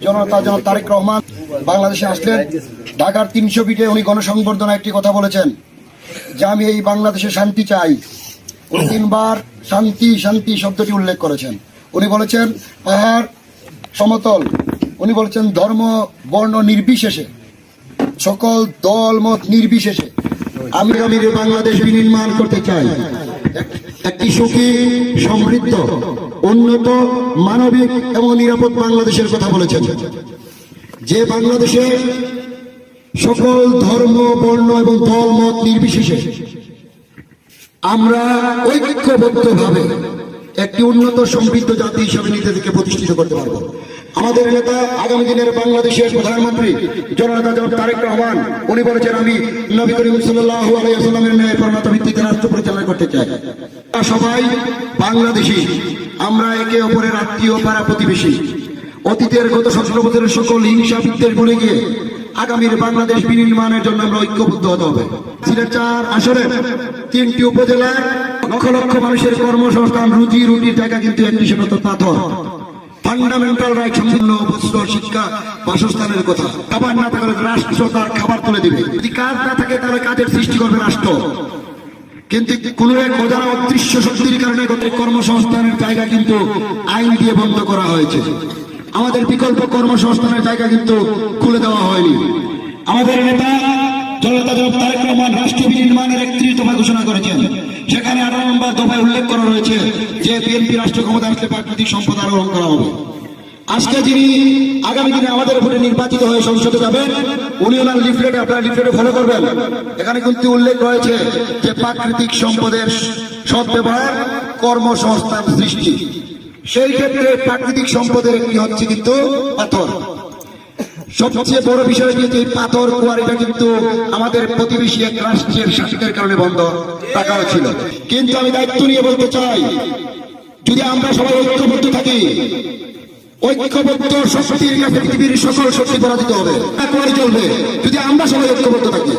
জনতা জনাব তারেক রহমান বাংলাদেশে আসলেন। ঢাকার ৩০০ ফিটে উনি গণসংবর্ধনায় একটি কথা বলেছেন যে আমি এই বাংলাদেশে শান্তি চাই। উনি ৩ বার শান্তি শান্তি শব্দটি উল্লেখ করেছেন। উনি বলেছেন পাহাড় সমতল, উনি বলেছেন ধর্ম বর্ণ নির্বিশেষে, সকল দল মত নির্বিশেষে আমি বাংলাদেশ বিনির্মাণ করতে চাই। একটি সুখী, সমৃদ্ধ, উন্নত, মানবিক এবং নিরাপদ বাংলাদেশের কথা বলেছেন, যে বাংলাদেশে সকল ধর্ম বর্ণ এবং দল মত নির্বিশেষে আমরা ঐক্যবদ্ধভাবে একটি উন্নত সমৃদ্ধ জাতি হিসেবে নিজেদেরকে প্রতিষ্ঠিত করতে পারব। আমাদের নেতা আগামী দিনের বাংলাদেশের প্রধানমন্ত্রী জননেতা জনাব তারেক রহমান উনি বলেছেন আমি নবী করিম সাল্লাল্লাহু আলাইহি ওয়াসাল্লামের ন্যায় প্রণত ভিত্তিতে রাষ্ট্র পরিচালনা করতে চাই। সবাই বাংলাদেশী, আমরা একে অপরের আত্মীয়, পাড়া প্রতিবেশী। অতীতের গত 17 বছরের সকল হিংসা বিদ্বেষ ভুলে গিয়ে আগামীর বাংলাদেশ বিনির্মাণের জন্য আমরা ঐক্যবদ্ধ হতে হবে। সিলেট 4 আসরে 3টি উপজেলায় লক্ষ লক্ষ মানুষের কর্মসংস্থান, রুজি রুটির জায়গা কিন্তু একটি সেটা তো পাথর। ফান্ডামেন্টাল রাইট, সম্পূর্ণ বস্ত্র, শিক্ষা, বাসস্থানের কথা। খাবার না থাকলে রাষ্ট্র তার খাবার তুলে দিবে। যদি কাজ না থাকে তাহলে কাজের সৃষ্টি করবে রাষ্ট্র। কিন্তু কোন এক অজানা অদৃশ্য শক্তির কারণে কর্মসংস্থানের জায়গা কিন্তু আইন দিয়ে বন্ধ করা হয়েছে। আমাদের বিকল্প কর্মসংস্থানের জায়গা কিন্তু খুলে দেওয়া হয়নি। আমাদের নেতা জনতা জনাব তারেক রহমান রাষ্ট্র বিনির্মাণের 31 দফা ঘোষণা করেছেন। সেখানে 18 নম্বর দফায় উল্লেখ করা রয়েছে যে বিএনপি রাষ্ট্র ক্ষমতা আসলে প্রাকৃতিক সম্পদ আরোহণ করা হবে। আজকে যিনি আগামী দিনে আমাদের ভোটে নির্বাচিত হয়ে সংসদে যাবেন, উনি ওনার লিফলেটে, আপনারা লিফলেটে ফলো করবেন, এখানে কিন্তু উল্লেখ রয়েছে যে প্রাকৃতিক সম্পদের সদ্ব্যবহার, কর্মসংস্থান সৃষ্টি। সেই ক্ষেত্রে প্রাকৃতিক সম্পদের একটি হচ্ছে কিন্তু পাথর। সবচেয়ে বড় বিষয় যে পাথর কোয়ারিটা কিন্তু আমাদের প্রতিবেশী এক রাষ্ট্রের শাসকের কারণে বন্ধ রাখা হয়েছিল। কিন্তু আমি দায়িত্ব নিয়ে বলতে চাই, যদি আমরা সবাই ঐক্যবদ্ধ থাকি, ঐক্যবদ্ধ শক্তির কাছে পৃথিবীর সকল শক্তি পরাজিত হবে, চলবে যদি আমরা সবাই ঐক্যবদ্ধ থাকি।